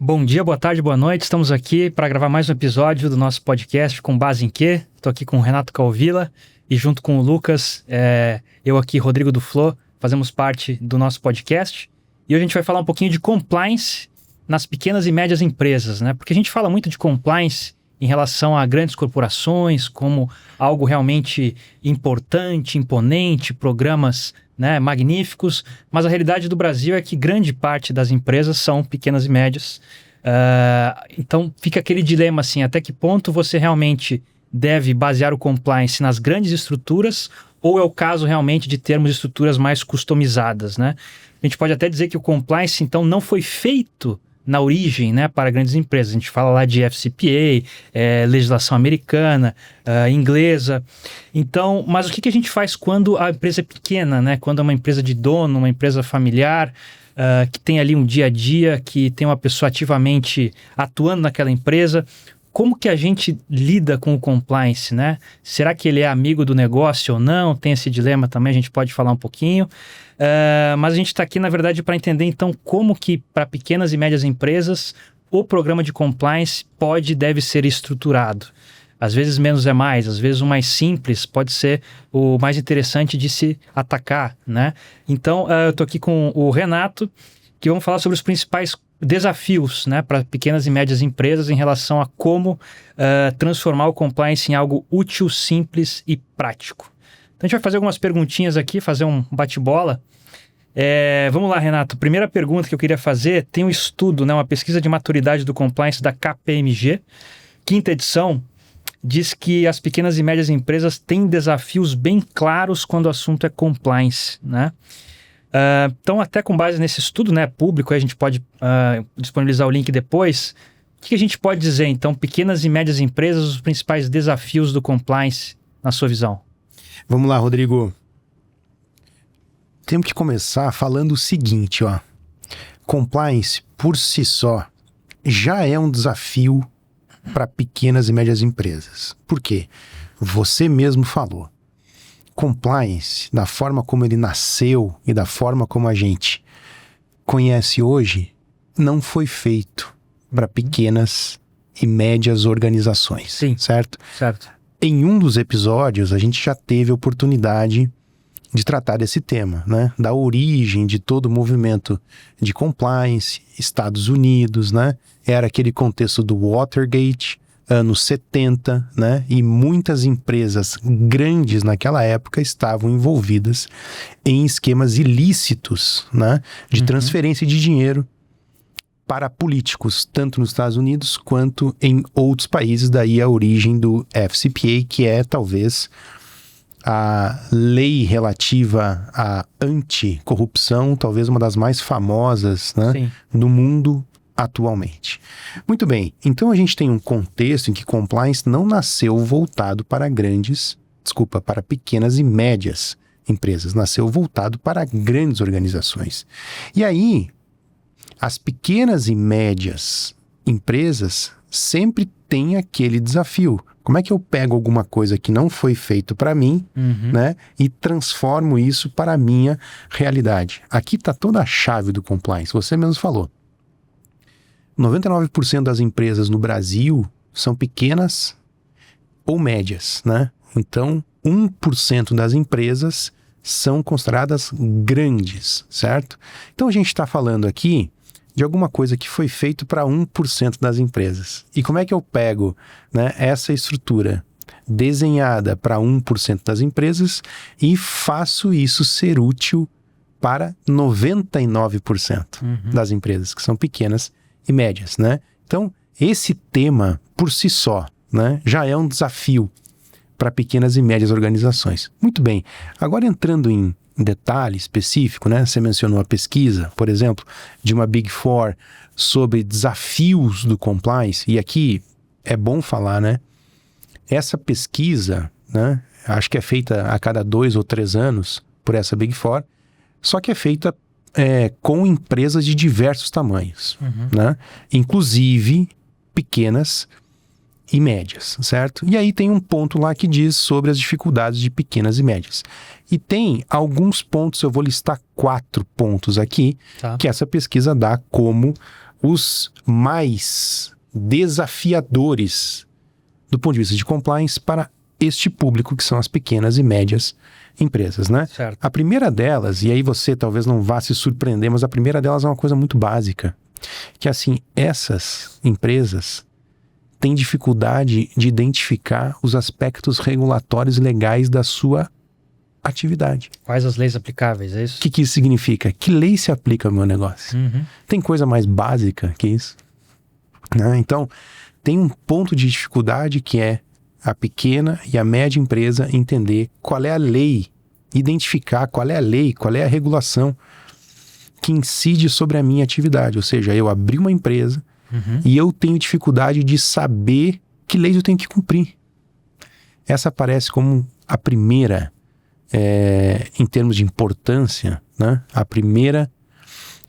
Bom dia, boa tarde, boa noite. Estamos aqui para gravar mais um episódio do nosso podcast Com Base em Quê? Estou aqui com o Renato Calvila e junto com o Lucas, eu aqui, Rodrigo do Flow, fazemos parte do nosso podcast. E hoje a gente vai falar um pouquinho de compliance nas pequenas e médias empresas, né? Porque a gente fala muito de compliance em relação a grandes corporações como algo realmente importante, imponente, programas, né, magníficos, mas a realidade do Brasil é que grande parte das empresas são pequenas e médias. Então fica aquele dilema assim, até que ponto você realmente deve basear o compliance nas grandes estruturas ou é o caso realmente de termos estruturas mais customizadas, né? A gente pode até dizer que o compliance então não foi feito na origem, né, para grandes empresas. A gente fala lá de FCPA, legislação americana, inglesa. Então, mas o que a gente faz quando a empresa é pequena, né? Quando é uma empresa de dono, uma empresa familiar, que tem ali um dia a dia, que tem uma pessoa ativamente atuando naquela empresa. Como que a gente lida com o compliance, né? Será que ele é amigo do negócio ou não? Tem esse dilema também, a gente pode falar um pouquinho. Mas a gente está aqui, na verdade, para entender, então, como que, para pequenas e médias empresas, o programa de compliance pode e deve ser estruturado. Às vezes, menos é mais. Às vezes, o mais simples pode ser o mais interessante de se atacar, né? Então, eu estou aqui com o Renato, que vamos falar sobre os principais desafios, né, para pequenas e médias empresas em relação a como transformar o compliance em algo útil, simples e prático. Então a gente vai fazer algumas perguntinhas aqui, fazer um bate-bola. Vamos lá, Renato. Primeira pergunta que eu queria fazer, tem um estudo, né, uma pesquisa de maturidade do compliance da KPMG, quinta edição, diz que as pequenas e médias empresas têm desafios bem claros quando o assunto é compliance, né? Então, até com base nesse estudo, né, público, a gente pode disponibilizar o link depois. O que a gente pode dizer, então, pequenas e médias empresas, os principais desafios do compliance, na sua visão? Vamos lá, Rodrigo. Temos que começar falando o seguinte, ó. Compliance, por si só, já é um desafio para pequenas e médias empresas. Por quê? Você mesmo falou. Compliance, da forma como ele nasceu e da forma como a gente conhece hoje, não foi feito para pequenas e médias organizações. Sim, certo? Certo. Em um dos episódios, a gente já teve a oportunidade de tratar desse tema, né? Da origem de todo o movimento de compliance, Estados Unidos, né? Era aquele contexto do Watergate, anos 70, né? E muitas empresas grandes naquela época estavam envolvidas em esquemas ilícitos, né? De transferência de dinheiro para políticos, tanto nos Estados Unidos quanto em outros países. Daí a origem do FCPA, que é talvez a lei relativa à anticorrupção, talvez uma das mais famosas, né, no mundo atualmente. Muito bem, então a gente tem um contexto em que compliance não nasceu voltado para para pequenas e médias empresas, nasceu voltado para grandes organizações. E aí, as pequenas e médias empresas sempre têm aquele desafio. Como é que eu pego alguma coisa que não foi feito para mim, né, e transformo isso para a minha realidade? Aqui está toda a chave do compliance, você mesmo falou. 99% das empresas no Brasil são pequenas ou médias, né? Então, 1% das empresas são consideradas grandes, certo? Então, a gente está falando aqui de alguma coisa que foi feito para 1% das empresas. E como é que eu pego, né, essa estrutura desenhada para 1% das empresas e faço isso ser útil para 99% das empresas, que são pequenas e médias, né? Então, esse tema, por si só, né, já é um desafio para pequenas e médias organizações. Muito bem, agora entrando em detalhe específico, né? Você mencionou a pesquisa, por exemplo, de uma Big Four sobre desafios do compliance, e aqui é bom falar, né? Essa pesquisa, né, acho que é feita a cada 2 ou 3 anos por essa Big Four, só que é feita com empresas de diversos tamanhos, né? Inclusive pequenas e médias, certo? E aí tem um ponto lá que diz sobre as dificuldades de pequenas e médias. E tem alguns pontos, eu vou listar 4 pontos aqui, que essa pesquisa dá como os mais desafiadores do ponto de vista de compliance para este público, que são as pequenas e médias empresas, né? Certo. A primeira delas, e aí você talvez não vá se surpreender, mas a primeira delas é uma coisa muito básica, que assim, essas empresas têm dificuldade de identificar os aspectos regulatórios legais da sua atividade. Quais as leis aplicáveis, é isso? O que isso significa? Que lei se aplica ao meu negócio? Tem coisa mais básica que isso? Né? Então, tem um ponto de dificuldade que é a pequena e a média empresa entender qual é a lei, identificar qual é a lei, qual é a regulação que incide sobre a minha atividade. Ou seja, eu abri uma empresa e eu tenho dificuldade de saber que leis eu tenho que cumprir. Essa aparece como a primeira, em termos de importância, né? A primeira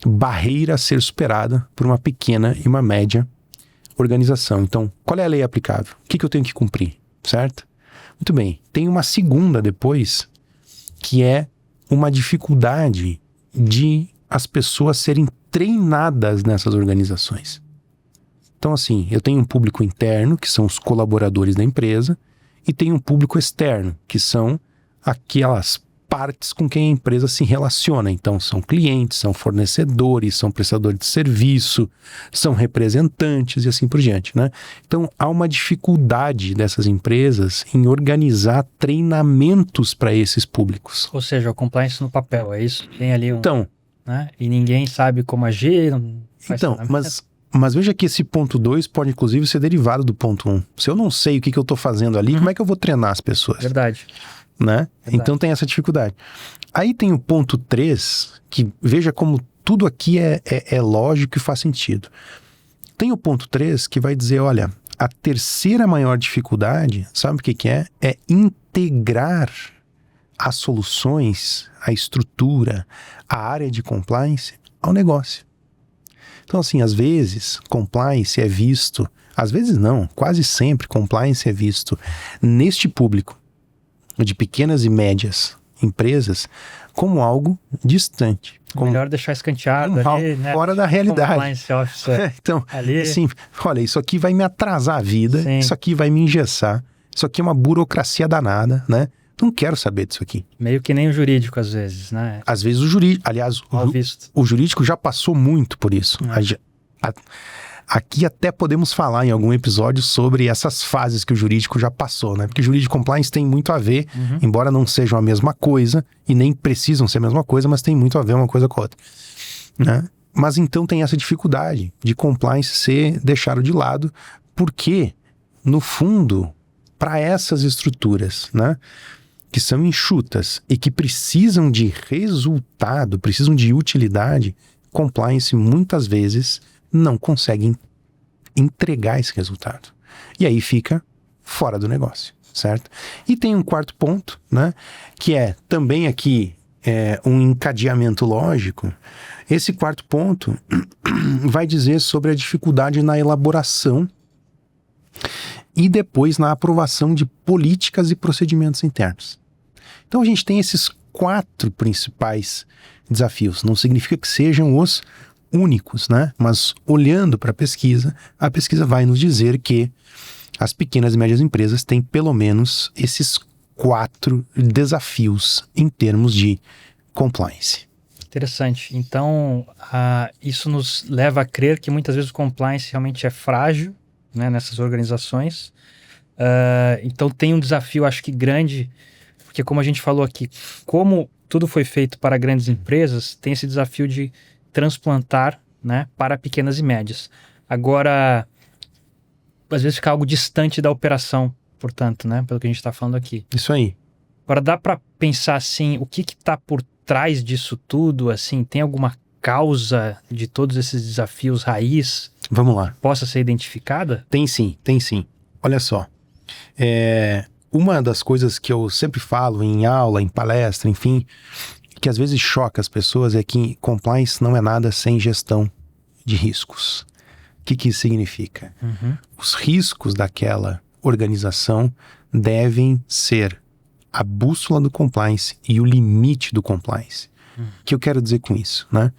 barreira a ser superada por uma pequena e uma média organização. Então, qual é a lei aplicável? O que eu tenho que cumprir, certo? Muito bem. Tem uma segunda depois, que é uma dificuldade de as pessoas serem treinadas nessas organizações. Então, assim, eu tenho um público interno, que são os colaboradores da empresa, e tenho um público externo, que são aquelas partes com quem a empresa se relaciona. Então, são clientes, são fornecedores, são prestadores de serviço, são representantes e assim por diante, né? Então, há uma dificuldade dessas empresas em organizar treinamentos para esses públicos. Ou seja, o compliance no papel, é isso? Tem ali um... Então, né? E ninguém sabe como agir, não faz mas veja que esse ponto 2 pode inclusive ser derivado do ponto 1. Se eu não sei o que eu estou fazendo ali, como é que eu vou treinar as pessoas? Verdade. Né? Então tem essa dificuldade. Aí tem o ponto 3, que veja como tudo aqui é lógico e faz sentido. Tem o ponto 3 que vai dizer, olha, a terceira maior dificuldade, sabe o que é? É integrar as soluções, a estrutura, a área de compliance ao negócio. Então, assim, às vezes, compliance é visto, às vezes não, quase sempre compliance é visto neste público de pequenas e médias empresas como algo distante. Como melhor deixar escanteado ali, né? Fora da realidade. Compliance officer. Então, ali... assim, olha, isso aqui vai me atrasar a vida, Sim. Isso aqui vai me engessar, isso aqui é uma burocracia danada, né? Não quero saber disso aqui. Meio que nem o jurídico, às vezes, né? Às vezes o jurídico, aliás, o jurídico já passou muito por isso. Aqui até podemos falar em algum episódio sobre essas fases que o jurídico já passou, né? Porque jurídico e compliance tem muito a ver, embora não sejam a mesma coisa, e nem precisam ser a mesma coisa, mas tem muito a ver uma coisa com a outra, né? Mas então tem essa dificuldade de compliance ser deixado de lado, porque, no fundo, para essas estruturas, né, que são enxutas e que precisam de resultado, precisam de utilidade, compliance muitas vezes não conseguem entregar esse resultado. E aí fica fora do negócio, certo? E tem um quarto ponto, né, que é também aqui um encadeamento lógico. Esse quarto ponto vai dizer sobre a dificuldade na elaboração e depois na aprovação de políticas e procedimentos internos. Então a gente tem esses 4 principais desafios. Não significa que sejam os únicos, né? Mas olhando para a pesquisa vai nos dizer que as pequenas e médias empresas têm pelo menos esses 4 desafios em termos de compliance. Interessante. Então, isso nos leva a crer que muitas vezes o compliance realmente é frágil, né, nessas organizações. Então tem um desafio, acho que grande, porque como a gente falou aqui, como tudo foi feito para grandes empresas, tem esse desafio de transplantar, né, para pequenas e médias. Agora, às vezes fica algo distante da operação, portanto, né, pelo que a gente está falando aqui. Isso aí. Agora, dá para pensar assim, o que está por trás disso tudo? Assim, tem alguma causa de todos esses desafios raiz? Vamos lá. Possa ser identificada? Tem sim. Olha só. Uma das coisas que eu sempre falo em aula, em palestra, enfim, que às vezes choca as pessoas é que compliance não é nada sem gestão de riscos. O que isso significa? Os riscos daquela organização devem ser a bússola do compliance e o limite do compliance. O que eu quero dizer com isso, né?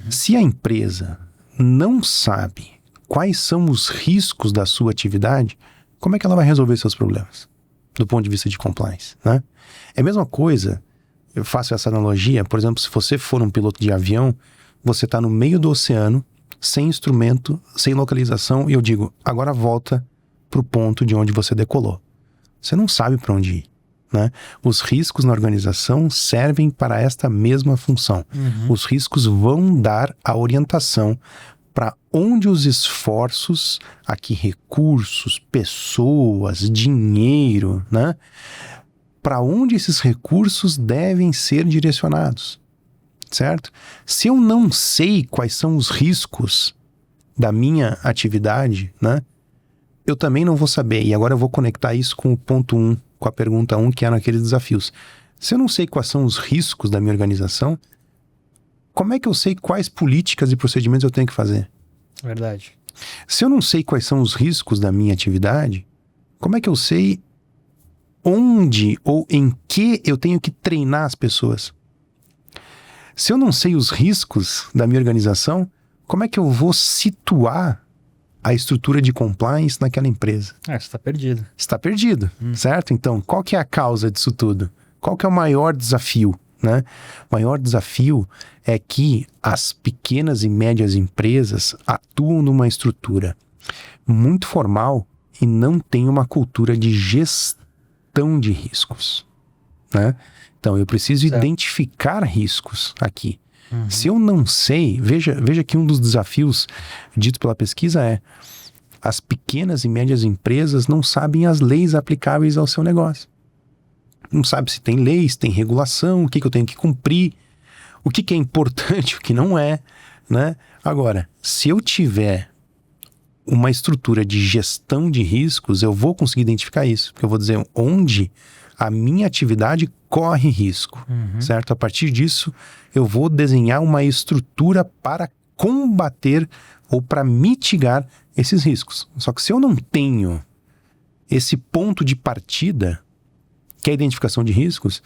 Se a empresa não sabe quais são os riscos da sua atividade, como é que ela vai resolver seus problemas? Do ponto de vista de compliance, né? É a mesma coisa, eu faço essa analogia, por exemplo, se você for um piloto de avião, você está no meio do oceano, sem instrumento, sem localização, e eu digo, agora volta para o ponto de onde você decolou. Você não sabe para onde ir, né? Os riscos na organização servem para esta mesma função. Os riscos vão dar a orientação para onde os esforços, aqui recursos, pessoas, dinheiro, né? Para onde esses recursos devem ser direcionados, certo? Se eu não sei quais são os riscos da minha atividade, né? Eu também não vou saber. E agora eu vou conectar isso com o ponto 1, com a pergunta 1, que é naqueles desafios. Se eu não sei quais são os riscos da minha organização, como é que eu sei quais políticas e procedimentos eu tenho que fazer? Verdade. Se eu não sei quais são os riscos da minha atividade, como é que eu sei onde ou em que eu tenho que treinar as pessoas? Se eu não sei os riscos da minha organização, como é que eu vou situar a estrutura de compliance naquela empresa? Você está perdido. Está perdido, certo? Então, qual que é a causa disso tudo? Qual que é o maior desafio, né? O maior desafio é que as pequenas e médias empresas atuam numa estrutura muito formal e não tem uma cultura de gestão de riscos, né? Então, eu preciso identificar riscos aqui. Se eu não sei, veja que um dos desafios dito pela pesquisa é: as pequenas e médias empresas não sabem as leis aplicáveis ao seu negócio. Não sabe se tem leis, tem regulação, o que eu tenho que cumprir, o que é importante, o que não é, né? Agora, se eu tiver uma estrutura de gestão de riscos, eu vou conseguir identificar isso, porque eu vou dizer onde a minha atividade corre risco, certo? A partir disso, eu vou desenhar uma estrutura para combater ou para mitigar esses riscos. Só que se eu não tenho esse ponto de partida, que é a identificação de riscos,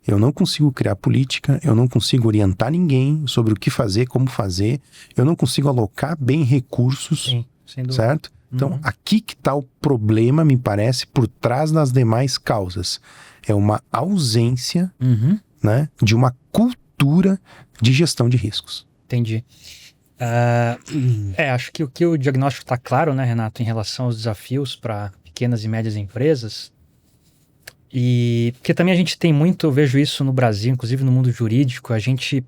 eu não consigo criar política, eu não consigo orientar ninguém sobre o que fazer, como fazer, eu não consigo alocar bem recursos, Sim, sem dúvida. certo? Então, aqui que está o problema, me parece, por trás das demais causas. É uma ausência, né, de uma cultura de gestão de riscos. Entendi. Acho que o diagnóstico está claro, né, Renato, em relação aos desafios para pequenas e médias empresas. E porque também a gente tem muito, eu vejo isso no Brasil, inclusive no mundo jurídico, a gente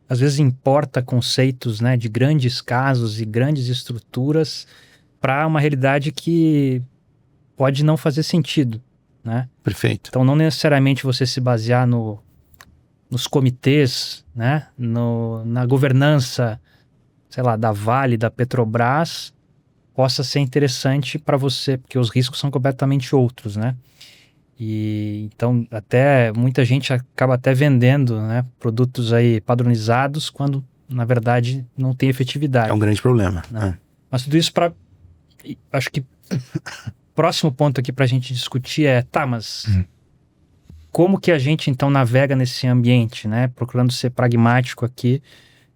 às vezes importa conceitos, né, de grandes casos e grandes estruturas para uma realidade que pode não fazer sentido, né? Perfeito. Então não necessariamente você se basear nos comitês, né, na governança, sei lá, da Vale, da Petrobras, possa ser interessante para você, porque os riscos são completamente outros, né? E então até muita gente acaba até vendendo, né, produtos aí padronizados quando na verdade não tem efetividade. É um grande problema, né? Mas tudo isso para, acho que próximo ponto aqui para a gente discutir é, mas como que a gente então navega nesse ambiente, né? Procurando ser pragmático aqui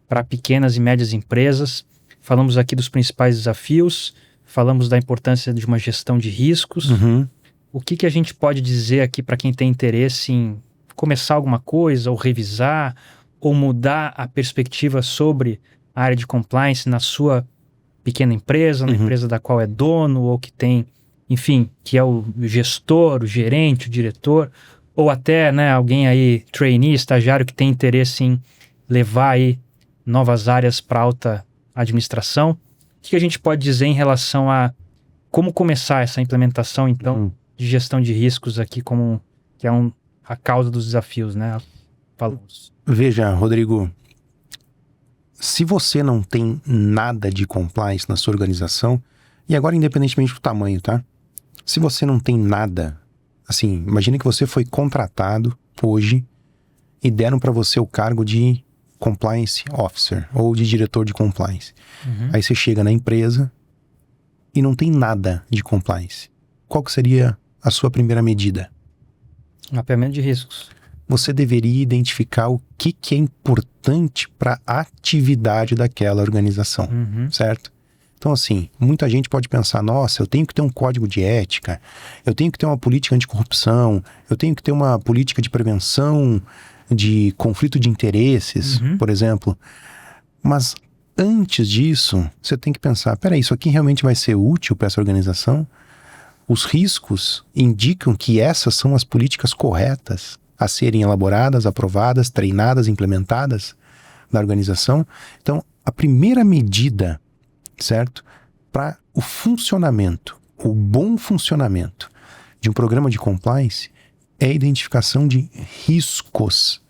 para pequenas e médias empresas. Falamos aqui dos principais desafios, falamos da importância de uma gestão de riscos. O que a gente pode dizer aqui para quem tem interesse em começar alguma coisa, ou revisar, ou mudar a perspectiva sobre a área de compliance na sua pequena empresa, na empresa da qual é dono, ou que tem, enfim, que é o gestor, o gerente, o diretor, ou até, né, alguém aí, trainee, estagiário, que tem interesse em levar aí novas áreas para alta administração. O que a gente pode dizer em relação a como começar essa implementação, então, de gestão de riscos aqui, que é a causa dos desafios, né? Falamos. Veja, Rodrigo, se você não tem nada de compliance na sua organização, e agora independentemente do tamanho, tá? Se você não tem nada, assim, imagine que você foi contratado hoje e deram para você o cargo de compliance officer ou de diretor de compliance. Aí você chega na empresa e não tem nada de compliance. Qual que seria a sua primeira medida? Mapeamento de riscos. você deveria identificar o que é importante para a atividade daquela organização, certo? Então, assim, muita gente pode pensar, nossa, eu tenho que ter um código de ética, eu tenho que ter uma política anticorrupção, eu tenho que ter uma política de prevenção de conflito de interesses, por exemplo. Mas antes disso, você tem que pensar, peraí, isso aqui realmente vai ser útil para essa organização? Os riscos indicam que essas são as políticas corretas a serem elaboradas, aprovadas, treinadas, implementadas na organização? Então, a primeira medida, certo? Para o funcionamento, o bom funcionamento de um programa de compliance é a identificação de riscos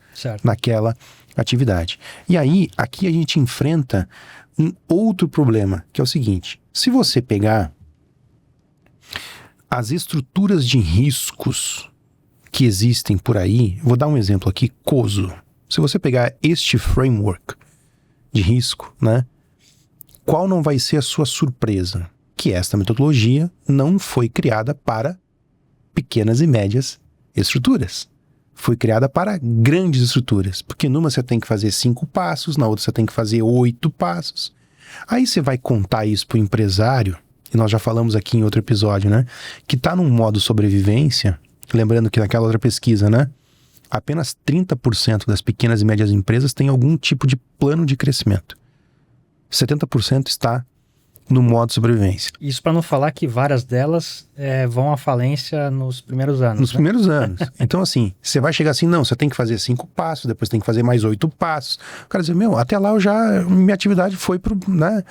naquela atividade. E aí, aqui a gente enfrenta um outro problema, que é o seguinte: se você pegar as estruturas de riscos que existem por aí, vou dar um exemplo aqui, COSO. Se você pegar este framework de risco, né? Qual não vai ser a sua surpresa? Que esta metodologia não foi criada para pequenas e médias estruturas. Foi criada para grandes estruturas. Porque numa você tem que fazer 5 passos, na outra você tem que fazer 8 passos. Aí você vai contar isso para o empresário, e nós já falamos aqui em outro episódio, né? Que está num modo sobrevivência, lembrando que naquela outra pesquisa, né? Apenas 30% das pequenas e médias empresas têm algum tipo de plano de crescimento. 70% está no modo sobrevivência. Isso para não falar que várias delas vão à falência nos primeiros anos. Nos primeiros anos. Então, assim, você vai chegar assim, não, você tem que fazer 5 passos, depois tem que fazer mais 8 passos. O cara diz, até lá minha atividade foi pro, né?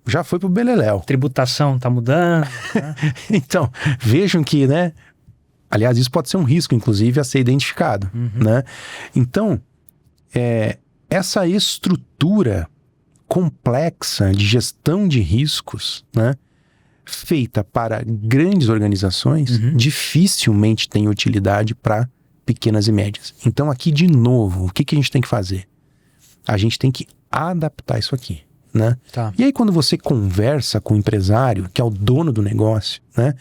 Já foi pro beleléu. Tributação tá mudando. Né? Então, vejam que, né? Aliás, isso pode ser um risco, inclusive, a ser identificado, né? Então, essa estrutura complexa de gestão de riscos, né, feita para grandes organizações, dificilmente tem utilidade para pequenas e médias. Então, aqui, de novo, o que a gente tem que fazer? A gente tem que adaptar isso aqui, né? Tá. E aí, quando você conversa com o empresário, que é o dono do negócio, né,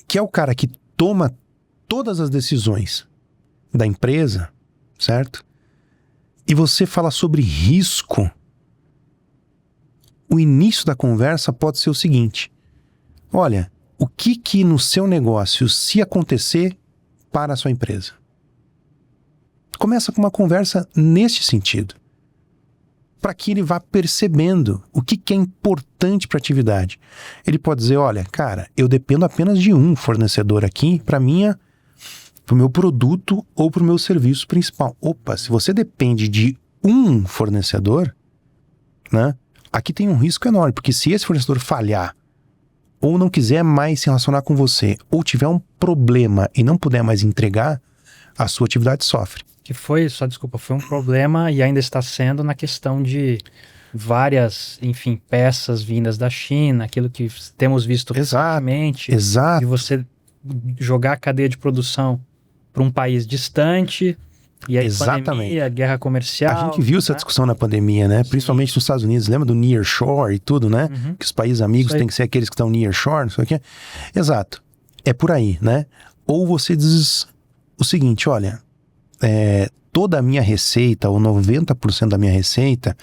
que é o cara que toma todas as decisões da empresa, certo? E você fala sobre risco, o início da conversa pode ser o seguinte: olha, o que no seu negócio, se acontecer, para a sua empresa? Começa com uma conversa nesse sentido, para que ele vá percebendo o que é importante para a atividade. Ele pode dizer, olha, cara, eu dependo apenas de um fornecedor aqui para o meu produto ou para o meu serviço principal. Opa, se você depende de um fornecedor, né, aqui tem um risco enorme, porque se esse fornecedor falhar, ou não quiser mais se relacionar com você, ou tiver um problema e não puder mais entregar, a sua atividade sofre. Que foi um problema e ainda está sendo na questão de várias, enfim, peças vindas da China, aquilo que temos visto recentemente. Exato. E você jogar a cadeia de produção para um país distante, e aí pandemia, guerra comercial. A gente viu essa discussão na pandemia, né? Sim. Principalmente nos Estados Unidos, lembra do nearshore e tudo, né? Que os países amigos têm que ser aqueles que estão nearshore, não sei o quê. Exato. É por aí, né? Ou você diz o seguinte, olha, toda a minha receita, ou 90% da minha receita,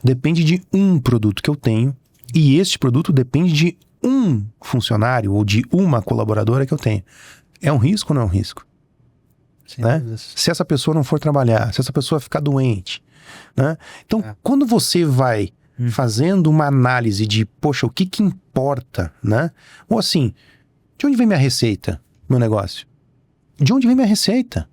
depende de um produto que eu tenho, e este produto depende de um funcionário ou de uma colaboradora que eu tenho. É um risco ou não é um risco? Né? Se essa pessoa não for trabalhar, se essa pessoa ficar doente, né? Então, quando você vai fazendo uma análise de, poxa, o que importa, né? Ou assim, de onde vem minha receita, meu negócio? De onde vem minha receita?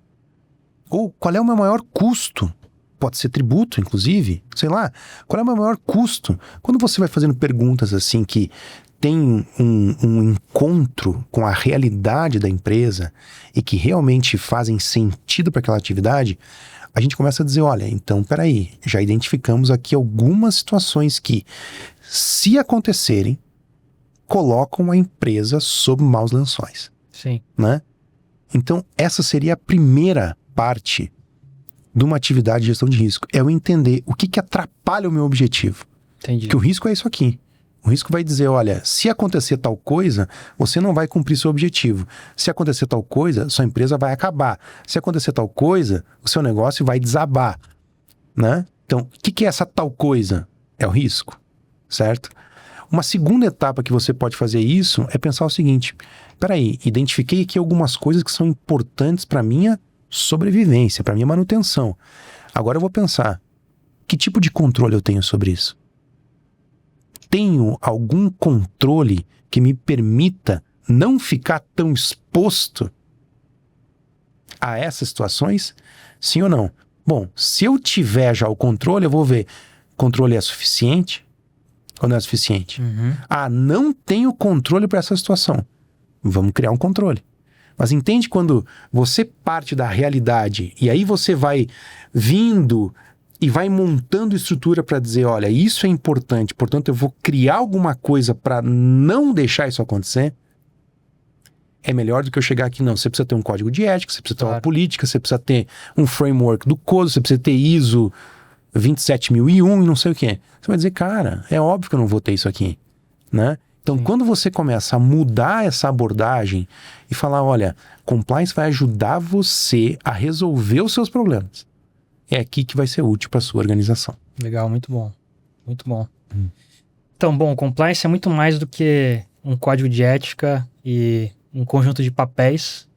Ou qual é o meu maior custo? Pode ser tributo, inclusive, sei lá. Qual é o meu maior custo? Quando você vai fazendo perguntas assim que tem um encontro com a realidade da empresa e que realmente fazem sentido para aquela atividade, a gente começa a dizer, olha, então peraí, já identificamos aqui algumas situações que, se acontecerem, colocam a empresa sob maus lençóis. Sim. Né? Então, essa seria a primeira parte de uma atividade de gestão de risco. É eu entender o que atrapalha o meu objetivo. Entendi. Porque o risco é isso aqui. O risco vai dizer, olha, se acontecer tal coisa, você não vai cumprir seu objetivo. Se acontecer tal coisa, sua empresa vai acabar. Se acontecer tal coisa, o seu negócio vai desabar, né? Então, o que é essa tal coisa? É o risco, certo? Uma segunda etapa que você pode fazer isso é pensar o seguinte, peraí, identifiquei aqui algumas coisas que são importantes para minha sobrevivência, para minha manutenção. Agora eu vou pensar, que tipo de controle eu tenho sobre isso? Tenho algum controle que me permita não ficar tão exposto a essas situações? Sim ou não? Bom, se eu tiver já o controle, eu vou ver, controle é suficiente ou não é suficiente? Não tenho controle para essa situação. Vamos criar um controle. Mas entende quando você parte da realidade e aí você vai vindo e vai montando estrutura para dizer, olha, isso é importante, portanto eu vou criar alguma coisa para não deixar isso acontecer, é melhor do que eu chegar aqui, não, você precisa ter um código de ética, você precisa ter uma política, você precisa ter um framework do código, você precisa ter ISO 27001 e não sei o que. Você vai dizer, cara, é óbvio que eu não vou ter isso aqui, né? Então, quando você começa a mudar essa abordagem e falar, olha, compliance vai ajudar você a resolver os seus problemas, é aqui que vai ser útil para sua organização. Legal, muito bom. Muito bom. Então, bom, compliance é muito mais do que um código de ética e um conjunto de papéis.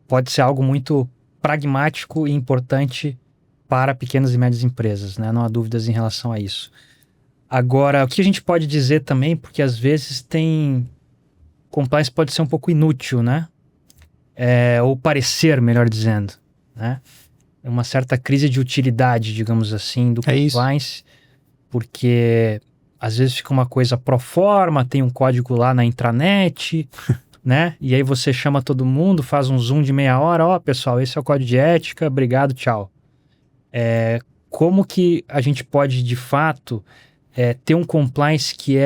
Pode ser algo muito pragmático e importante para pequenas e médias empresas, né? Não há dúvidas em relação a isso. Agora, o que a gente pode dizer também, porque às vezes compliance pode ser um pouco inútil, né? Ou parecer, melhor dizendo, né? É uma certa crise de utilidade, digamos assim, do compliance, porque às vezes fica uma coisa pro forma, tem um código lá na intranet, né? E aí você chama todo mundo, faz um zoom de meia hora, ó, pessoal, esse é o código de ética, obrigado, tchau. Como que a gente pode, de fato, ter um compliance que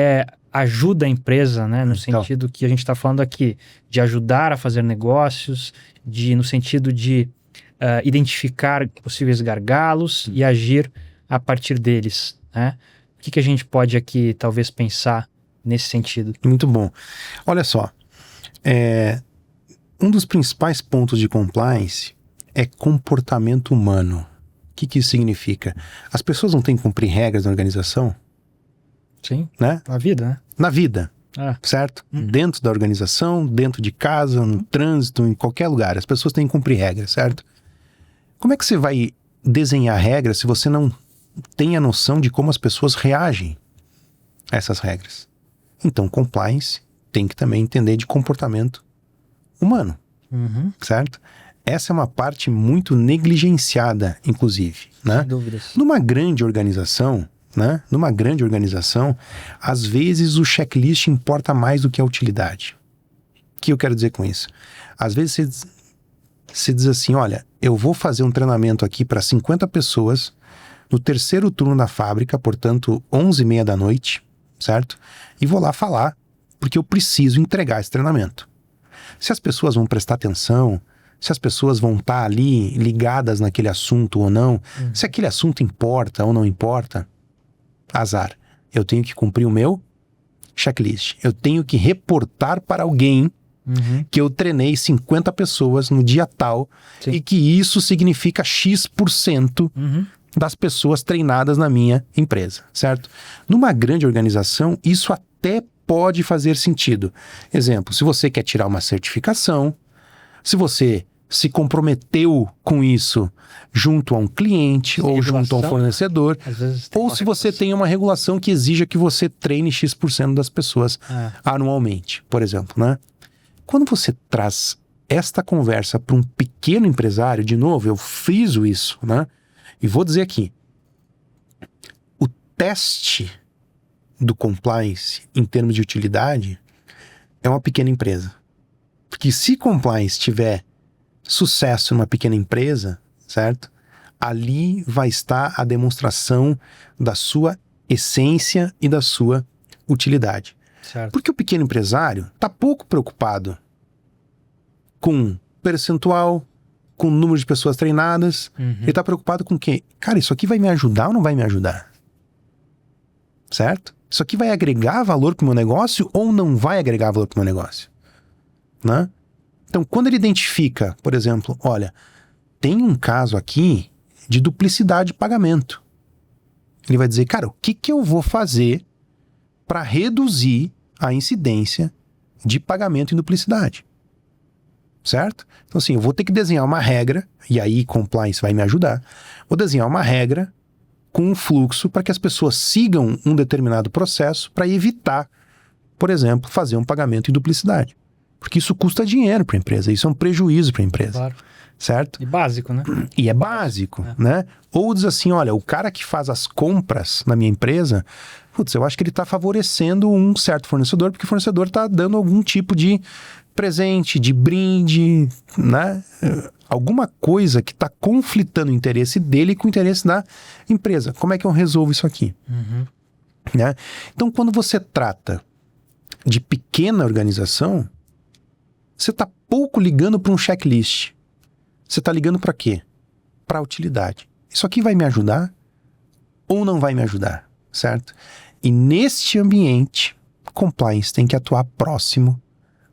ajuda a empresa, né? No sentido que a gente está falando aqui, de ajudar a fazer negócios, no sentido de identificar possíveis gargalos e agir a partir deles, né? O que a gente pode aqui, talvez, pensar nesse sentido? Muito bom. Olha só, um dos principais pontos de compliance é comportamento humano. O que isso significa? As pessoas não têm que cumprir regras na organização? Sim, né? Na vida, né? Na vida, certo? Dentro da organização, dentro de casa, no trânsito, em qualquer lugar. As pessoas têm que cumprir regras, certo? Como é que você vai desenhar regras se você não tem a noção de como as pessoas reagem a essas regras? Então, compliance tem que também entender de comportamento humano, certo? Essa é uma parte muito negligenciada, inclusive, né? Sem dúvidas. Numa grande organização, às vezes o checklist importa mais do que a utilidade. O que eu quero dizer com isso? Às vezes você diz assim, olha, eu vou fazer um treinamento aqui para 50 pessoas no terceiro turno da fábrica, portanto 11h30 da noite, certo? E vou lá falar, porque eu preciso entregar esse treinamento. Se as pessoas vão prestar atenção, se as pessoas vão estar ali ligadas naquele assunto ou não, se aquele assunto importa ou não importa, azar. Eu tenho que cumprir o meu checklist. Eu tenho que reportar para alguém que eu treinei 50 pessoas no dia tal e que isso significa X% das pessoas treinadas na minha empresa, certo? Numa grande organização, isso até pode fazer sentido. Exemplo, se você quer tirar uma certificação, se você se comprometeu com isso junto a um cliente ou junto a um fornecedor, ou se você tem uma regulação que exija que você treine X% das pessoas anualmente, por exemplo, né? Quando você traz esta conversa para um pequeno empresário, de novo, eu friso isso, né? E vou dizer aqui, o teste do compliance em termos de utilidade é uma pequena empresa. Porque se compliance tiver sucesso numa pequena empresa, certo? Ali vai estar a demonstração da sua essência e da sua utilidade. Certo. Porque o pequeno empresário está pouco preocupado com percentual, com o número de pessoas treinadas. Ele está preocupado com o quê? Cara, isso aqui vai me ajudar ou não vai me ajudar? Certo? Isso aqui vai agregar valor para o meu negócio ou não vai agregar valor para o meu negócio? Né? Então, quando ele identifica, por exemplo, olha, tem um caso aqui de duplicidade de pagamento. Ele vai dizer, cara, o que eu vou fazer para reduzir a incidência de pagamento em duplicidade? Certo? Então, assim, eu vou ter que desenhar uma regra, e aí compliance vai me ajudar. Vou desenhar uma regra com um fluxo para que as pessoas sigam um determinado processo para evitar, por exemplo, fazer um pagamento em duplicidade. Porque isso custa dinheiro para a empresa, isso é um prejuízo para a empresa. Claro. Certo? E básico, né? E é básico, né? Ou diz assim, olha, o cara que faz as compras na minha empresa, putz, eu acho que ele está favorecendo um certo fornecedor, porque o fornecedor está dando algum tipo de presente, de brinde, né? Alguma coisa que está conflitando o interesse dele com o interesse da empresa. Como é que eu resolvo isso aqui? Né? Então, quando você trata de pequena organização, você está pouco ligando para um checklist. Você está ligando para quê? Para a utilidade. Isso aqui vai me ajudar ou não vai me ajudar, certo? E neste ambiente, compliance tem que atuar próximo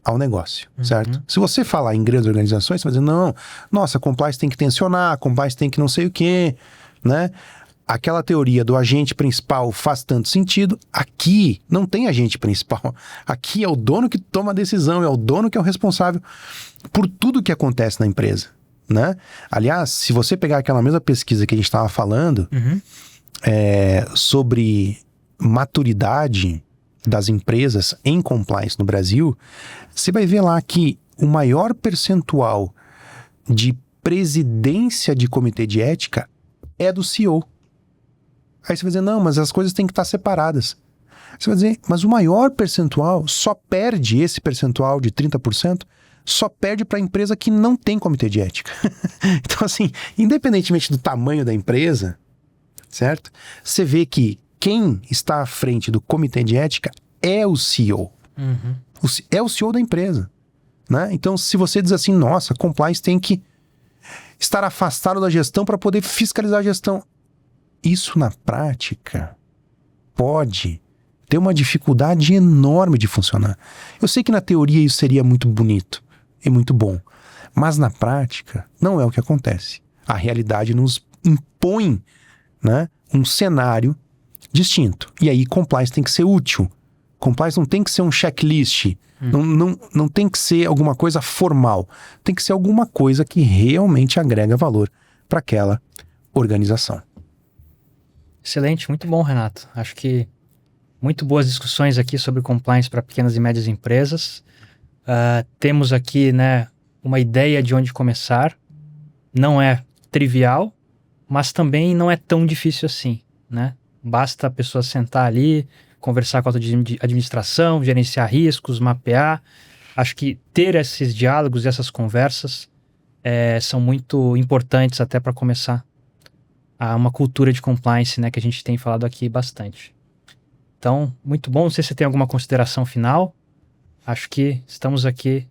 ao negócio, certo? Se você falar em grandes organizações, você vai dizer, não, nossa, compliance tem que tensionar, compliance tem que não sei o quê, né? Aquela teoria do agente principal faz tanto sentido. Aqui não tem agente principal. Aqui é o dono que toma a decisão, é o dono que é o responsável por tudo que acontece na empresa, né? Aliás, se você pegar aquela mesma pesquisa que a gente estava falando sobre maturidade das empresas em compliance no Brasil, você vai ver lá que o maior percentual de presidência de comitê de ética é do CEO. Aí você vai dizer, não, mas as coisas têm que estar separadas. Você vai dizer, mas o maior percentual só perde esse percentual de 30%, só perde para a empresa que não tem comitê de ética. Então, assim, independentemente do tamanho da empresa, certo? Você vê que quem está à frente do comitê de ética é o CEO. É o CEO da empresa, né? Então, se você diz assim, nossa, compliance tem que estar afastado da gestão para poder fiscalizar a gestão. Isso, na prática, pode ter uma dificuldade enorme de funcionar. Eu sei que na teoria isso seria muito bonito e muito bom, mas na prática não é o que acontece. A realidade nos impõe, né, um cenário distinto. E aí compliance tem que ser útil. Compliance não tem que ser um checklist. Não tem que ser alguma coisa formal. Tem que ser alguma coisa que realmente agrega valor para aquela organização. Excelente, muito bom, Renato. Acho que muito boas discussões aqui sobre compliance para pequenas e médias empresas. Temos aqui, né, uma ideia de onde começar. Não é trivial, mas também não é tão difícil assim, né? Basta a pessoa sentar ali, conversar com a administração, gerenciar riscos, mapear. Acho que ter esses diálogos e essas conversas são muito importantes até para começar uma cultura de compliance, né, que a gente tem falado aqui bastante. Então, muito bom. Não sei se você tem alguma consideração final. Acho que estamos aqui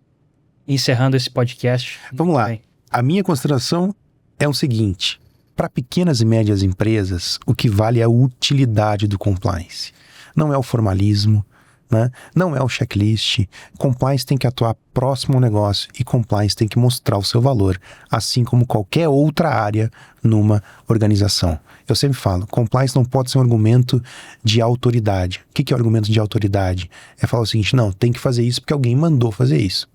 encerrando esse podcast. Vamos lá. Bem. A minha consideração é o seguinte: para pequenas e médias empresas, o que vale é a utilidade do compliance. Não é o formalismo, né? Não é o checklist. Compliance tem que atuar próximo ao negócio e compliance tem que mostrar o seu valor, assim como qualquer outra área numa organização. Eu sempre falo, compliance não pode ser um argumento de autoridade. O que é o argumento de autoridade? É falar o seguinte, não, tem que fazer isso porque alguém mandou fazer isso.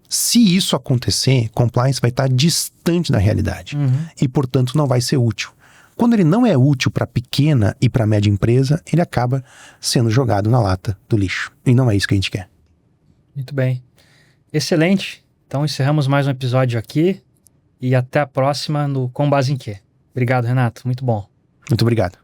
Se isso acontecer, compliance vai estar distante da realidade e, portanto, não vai ser útil. Quando ele não é útil para pequena e para média empresa, ele acaba sendo jogado na lata do lixo. E não é isso que a gente quer. Muito bem. Excelente. Então encerramos mais um episódio aqui e até a próxima no Com Base em Quê. Obrigado, Renato. Muito bom. Muito obrigado.